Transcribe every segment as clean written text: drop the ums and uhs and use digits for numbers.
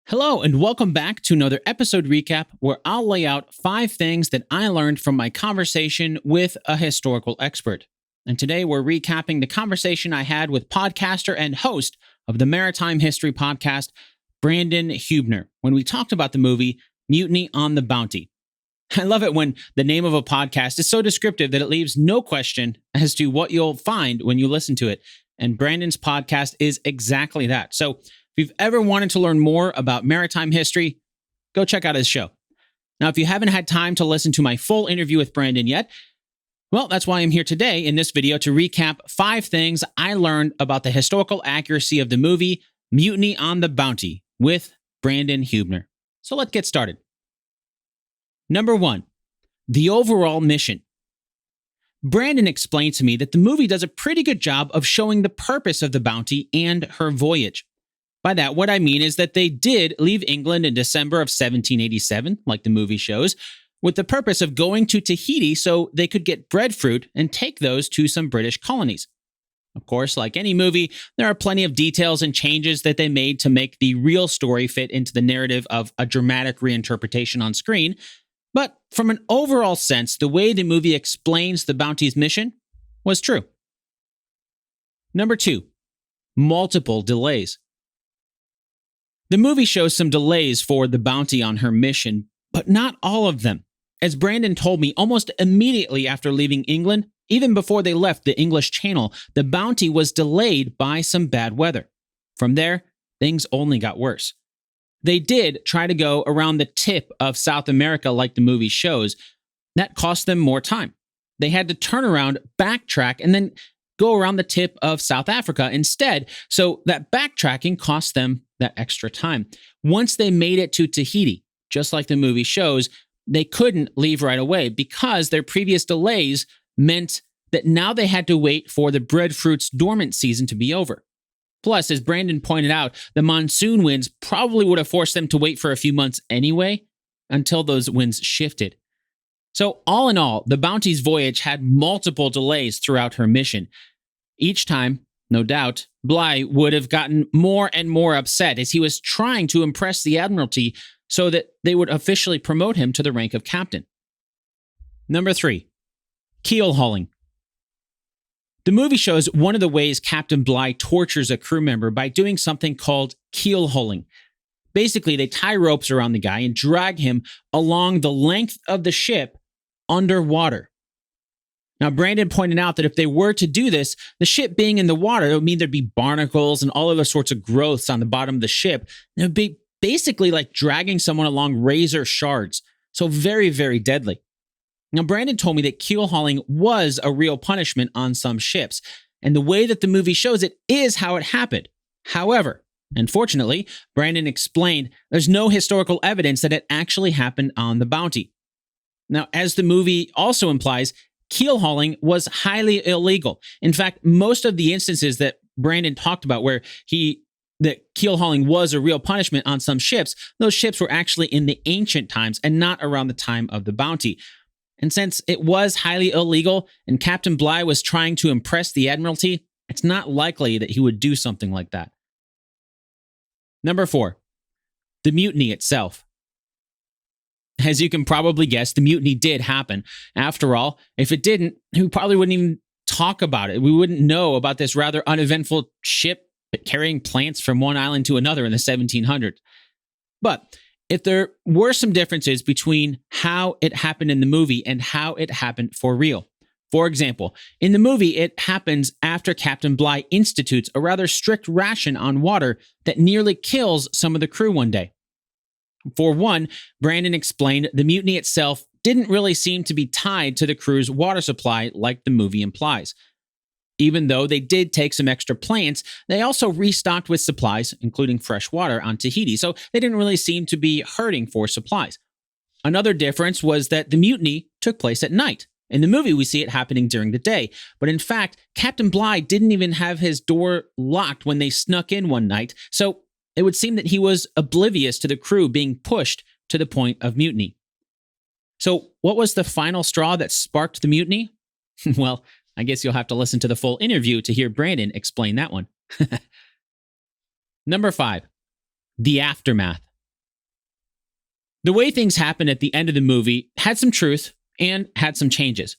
Hello, and welcome back to another episode recap where I'll lay out 5 things that I learned from my conversation with a historical expert. And today we're recapping the conversation I had with podcaster and host of the Maritime History podcast, Brandon Huebner, when we talked about the movie Mutiny on the Bounty. I love it when the name of a podcast is so descriptive that it leaves no question as to what you'll find when you listen to it. And Brandon's podcast is exactly that. So, if you've ever wanted to learn more about maritime history, go check out his show. Now, if you haven't had time to listen to my full interview with Brandon yet, well, that's why I'm here today in this video to recap 5 things I learned about the historical accuracy of the movie Mutiny on the Bounty with Brandon Huebner. So let's get started. Number 1, the overall mission. Brandon explained to me that the movie does a pretty good job of showing the purpose of the Bounty and her voyage. By that, what I mean is that they did leave England in December of 1787, like the movie shows, with the purpose of going to Tahiti so they could get breadfruit and take those to some British colonies. Of course, like any movie, there are plenty of details and changes that they made to make the real story fit into the narrative of a dramatic reinterpretation on screen. But from an overall sense, the way the movie explains the Bounty's mission was true. Number 2, multiple delays. The movie shows some delays for the Bounty on her mission, but not all of them. As Brandon told me, almost immediately after leaving England, even before they left the English Channel, the Bounty was delayed by some bad weather. From there, things only got worse. They did try to go around the tip of South America like the movie shows. That cost them more time. They had to turn around, backtrack, and then go around the tip of South Africa instead, so that backtracking cost them that extra time. Once they made it to Tahiti, just like the movie shows, they couldn't leave right away because their previous delays meant that now they had to wait for the breadfruit's dormant season to be over. Plus, as Brandon pointed out, the monsoon winds probably would have forced them to wait for a few months anyway until those winds shifted. So all in all, the Bounty's voyage had multiple delays throughout her mission. Each time, no doubt, Bligh would have gotten more and more upset as he was trying to impress the Admiralty so that they would officially promote him to the rank of captain. Number 3, keelhulling. The movie shows one of the ways Captain Bligh tortures a crew member by doing something called keelhulling. Basically, they tie ropes around the guy and drag him along the length of the ship underwater. Now, Brandon pointed out that if they were to do this, the ship being in the water, it would mean there'd be barnacles and all other sorts of growths on the bottom of the ship. And it would be basically like dragging someone along razor shards. So very, very deadly. Now, Brandon told me that keelhauling was a real punishment on some ships. And the way that the movie shows it is how it happened. However, unfortunately, Brandon explained there's no historical evidence that it actually happened on the Bounty. Now, as the movie also implies, keelhauling was highly illegal. In fact, most of the instances that Brandon talked about where that keelhauling was a real punishment on some ships, those ships were actually in the ancient times and not around the time of the Bounty. And since it was highly illegal and Captain Bligh was trying to impress the Admiralty, it's not likely that he would do something like that. Number 4, the mutiny itself. As you can probably guess, the mutiny did happen. After all, if it didn't, we probably wouldn't even talk about it. We wouldn't know about this rather uneventful ship carrying plants from one island to another in the 1700s. But if there were some differences between how it happened in the movie and how it happened for real. For example, in the movie, it happens after Captain Bligh institutes a rather strict ration on water that nearly kills some of the crew one day. For one, Brandon explained the mutiny itself didn't really seem to be tied to the crew's water supply like the movie implies. Even though they did take some extra plants, they also restocked with supplies, including fresh water, on Tahiti, so they didn't really seem to be hurting for supplies. Another difference was that the mutiny took place at night. In the movie, we see it happening during the day, but in fact, Captain Bligh didn't even have his door locked when they snuck in one night, so it would seem that he was oblivious to the crew being pushed to the point of mutiny. So, what was the final straw that sparked the mutiny? Well, I guess you'll have to listen to the full interview to hear Brandon explain that one. Number 5, the aftermath. The way things happened at the end of the movie had some truth and had some changes.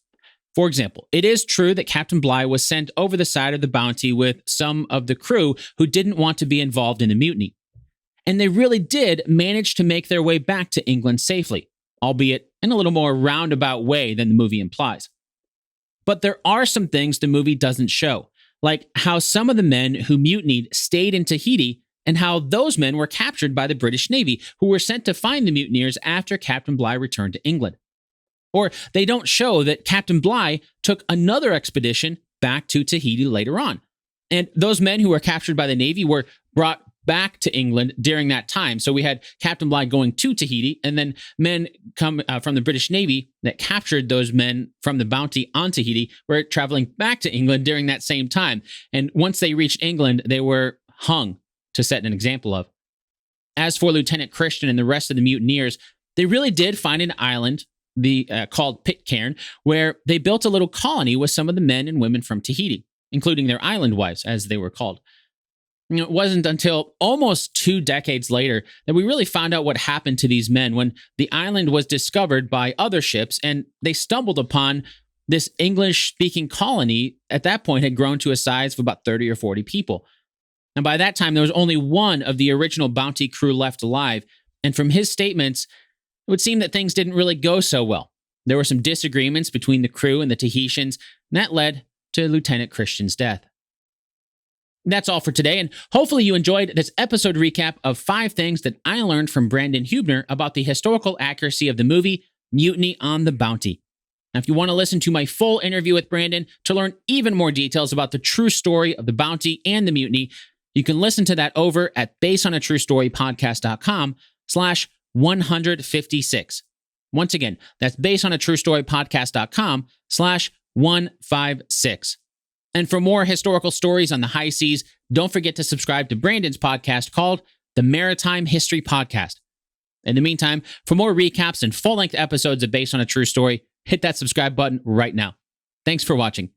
For example, it is true that Captain Bligh was sent over the side of the Bounty with some of the crew who didn't want to be involved in the mutiny. And they really did manage to make their way back to England safely, albeit in a little more roundabout way than the movie implies. But there are some things the movie doesn't show, like how some of the men who mutinied stayed in Tahiti and how those men were captured by the British Navy, who were sent to find the mutineers after Captain Bligh returned to England. Or they don't show that Captain Bligh took another expedition back to Tahiti later on. And those men who were captured by the Navy were brought back to England during that time. So we had Captain Bligh going to Tahiti, and then men come from the British Navy that captured those men from the Bounty on Tahiti were traveling back to England during that same time. And once they reached England, they were hung to set an example of. As for Lieutenant Christian and the rest of the mutineers, they really did find an island called Pitcairn, where they built a little colony with some of the men and women from Tahiti, including their island wives, as they were called. It wasn't until almost 2 decades later that we really found out what happened to these men when the island was discovered by other ships and they stumbled upon this English-speaking colony. At that point had grown to a size of about 30 or 40 people. And by that time, there was only one of the original Bounty crew left alive. And from his statements, it would seem that things didn't really go so well. There were some disagreements between the crew and the Tahitians, and that led to Lieutenant Christian's death. That's all for today, and hopefully you enjoyed this episode recap of 5 things that I learned from Brandon Huebner about the historical accuracy of the movie Mutiny on the Bounty. Now, if you want to listen to my full interview with Brandon to learn even more details about the true story of the Bounty and the mutiny, you can listen to that over at basedonatruestorypodcast.com/156. Once again, that's basedonatruestorypodcast.com/156. And for more historical stories on the high seas, don't forget to subscribe to Brandon's podcast called the Maritime History Podcast. In the meantime, for more recaps and full-length episodes of Based on a True Story, hit that subscribe button right now. Thanks for watching.